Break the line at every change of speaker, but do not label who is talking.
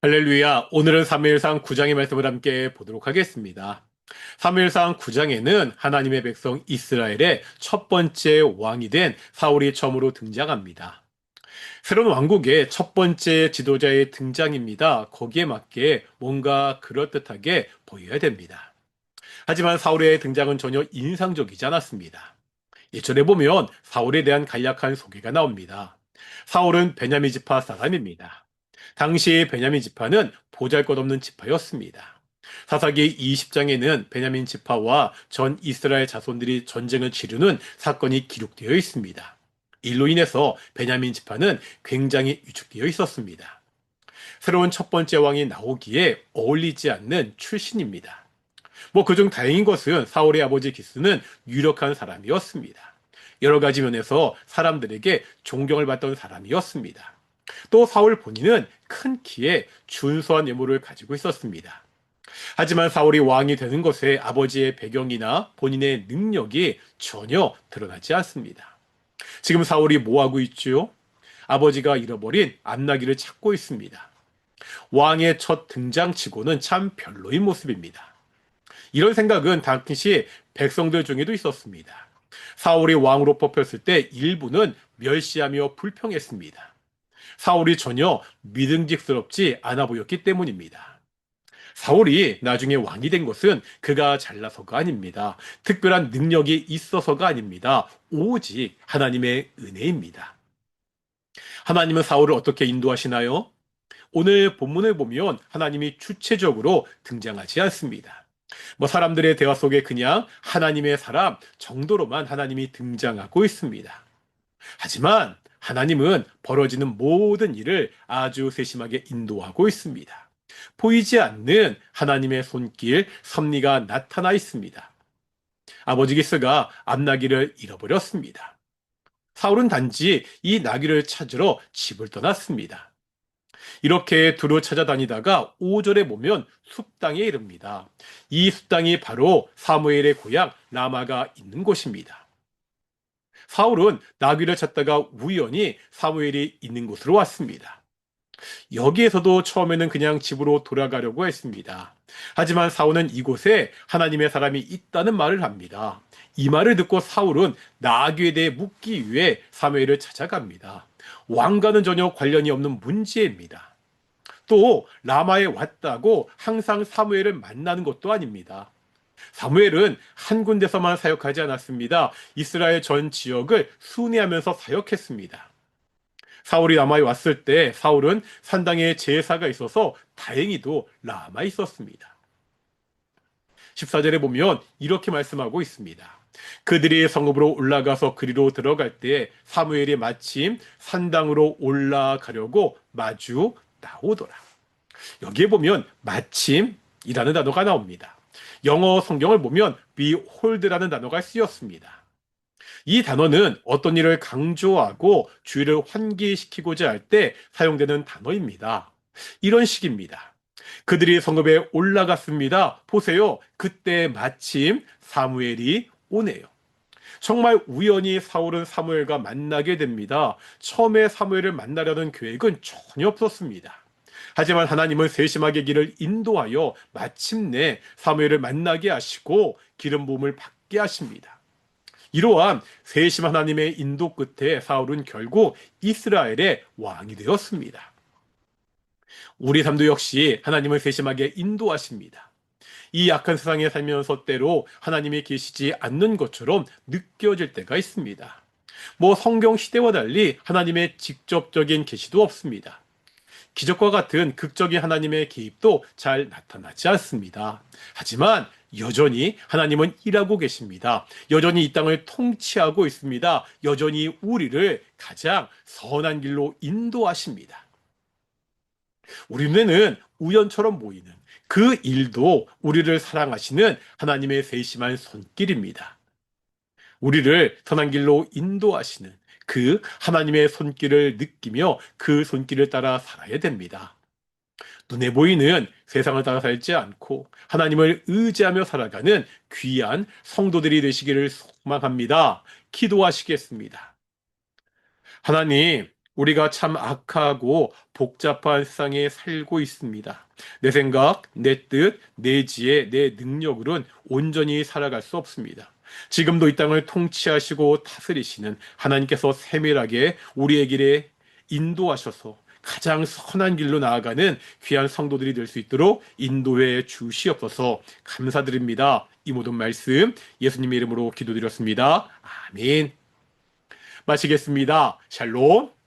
할렐루야. 오늘은 사무엘상 9장의 말씀을 함께 보도록 하겠습니다. 사무엘상 9장에는 하나님의 백성 이스라엘의 첫 번째 왕이 된 사울이 처음으로 등장합니다. 새로운 왕국의 첫 번째 지도자의 등장입니다. 거기에 맞게 뭔가 그럴듯하게 보여야 됩니다. 하지만 사울의 등장은 전혀 인상적이지 않았습니다. 1절에 보면 사울에 대한 간략한 소개가 나옵니다. 사울은 베냐민 지파 사람입니다. 당시 베냐민 지파는 보잘것없는 지파였습니다. 사사기 20장에는 베냐민 지파와 전 이스라엘 자손들이 전쟁을 치르는 사건이 기록되어 있습니다. 일로 인해서 베냐민 지파는 굉장히 위축되어 있었습니다. 새로운 첫 번째 왕이 나오기에 어울리지 않는 출신입니다. 그중 다행인 것은 사울의 아버지 기스는 유력한 사람이었습니다. 여러 가지 면에서 사람들에게 존경을 받던 사람이었습니다. 또 사울 본인은 큰 키에 준수한 외모를 가지고 있었습니다. 하지만 사울이 왕이 되는 것에 아버지의 배경이나 본인의 능력이 전혀 드러나지 않습니다. 지금 사울이 뭐 하고 있죠? 아버지가 잃어버린 암나기를 찾고 있습니다. 왕의 첫 등장치고는 참 별로인 모습입니다. 이런 생각은 당시 백성들 중에도 있었습니다. 사울이 왕으로 뽑혔을 때 일부는 멸시하며 불평했습니다. 사울이 전혀 믿음직스럽지 않아 보였기 때문입니다. 사울이 나중에 왕이 된 것은 그가 잘나서가 아닙니다. 특별한 능력이 있어서가 아닙니다. 오직 하나님의 은혜입니다. 하나님은 사울을 어떻게 인도하시나요? 오늘 본문을 보면 하나님이 주체적으로 등장하지 않습니다. 사람들의 대화 속에 그냥 하나님의 사람 정도로만 하나님이 등장하고 있습니다. 하지만 하나님은 벌어지는 모든 일을 아주 세심하게 인도하고 있습니다. 보이지 않는 하나님의 손길, 섭리가 나타나 있습니다. 아버지 기스가 암나기를 잃어버렸습니다. 사울은 단지 이 나귀를 찾으러 집을 떠났습니다. 이렇게 두루 찾아다니다가 5절에 보면 숲당에 이릅니다. 이 숲당이 바로 사무엘의 고향 라마가 있는 곳입니다. 사울은 나귀를 찾다가 우연히 사무엘이 있는 곳으로 왔습니다. 여기에서도 처음에는 그냥 집으로 돌아가려고 했습니다. 하지만 사울은 이곳에 하나님의 사람이 있다는 말을 합니다. 이 말을 듣고 사울은 나귀에 대해 묻기 위해 사무엘을 찾아갑니다. 왕과는 전혀 관련이 없는 문제입니다. 또 라마에 왔다고 항상 사무엘을 만나는 것도 아닙니다. 사무엘은 한 군데서만 사역하지 않았습니다. 이스라엘 전 지역을 순회하면서 사역했습니다. 사울이 라마에 왔을 때 사울은 산당에 제사가 있어서 다행히도 라마에 있었습니다. 14절에 보면 이렇게 말씀하고 있습니다. 그들이 성읍으로 올라가서 그리로 들어갈 때 사무엘이 마침 산당으로 올라가려고 마주 나오더라. 여기에 보면 마침이라는 단어가 나옵니다. 영어 성경을 보면 behold라는 단어가 쓰였습니다. 이 단어는 어떤 일을 강조하고 주의를 환기시키고자 할 때 사용되는 단어입니다. 이런 식입니다. 그들이 성읍에 올라갔습니다. 보세요. 그때 마침 사무엘이 오네요. 정말 우연히 사울은 사무엘과 만나게 됩니다. 처음에 사무엘을 만나려는 계획은 전혀 없었습니다. 하지만 하나님은 세심하게 길을 인도하여 마침내 사무엘을 만나게 하시고 기름 부음을 받게 하십니다. 이러한 세심 하나님의 인도 끝에 사울은 결국 이스라엘의 왕이 되었습니다. 우리 삶도 역시 하나님을 세심하게 인도하십니다. 이 약한 세상에 살면서 때로 하나님이 계시지 않는 것처럼 느껴질 때가 있습니다. 성경 시대와 달리 하나님의 직접적인 계시도 없습니다. 기적과 같은 극적인 하나님의 개입도 잘 나타나지 않습니다. 하지만 여전히 하나님은 일하고 계십니다. 여전히 이 땅을 통치하고 있습니다. 여전히 우리를 가장 선한 길로 인도하십니다. 우리 눈에는 우연처럼 보이는 그 일도 우리를 사랑하시는 하나님의 세심한 손길입니다. 우리를 선한 길로 인도하시는 그 하나님의 손길을 느끼며 그 손길을 따라 살아야 됩니다. 눈에 보이는 세상을 따라 살지 않고 하나님을 의지하며 살아가는 귀한 성도들이 되시기를 소망합니다. 기도하시겠습니다. 하나님, 우리가 참 악하고 복잡한 세상에 살고 있습니다. 내 생각, 내 뜻, 내 지혜, 내 능력으로는 온전히 살아갈 수 없습니다. 지금도 이 땅을 통치하시고 다스리시는 하나님께서 세밀하게 우리의 길에 인도하셔서 가장 선한 길로 나아가는 귀한 성도들이 될 수 있도록 인도해 주시옵소서. 감사드립니다. 이 모든 말씀 예수님의 이름으로 기도드렸습니다. 아멘. 마치겠습니다. 샬롬.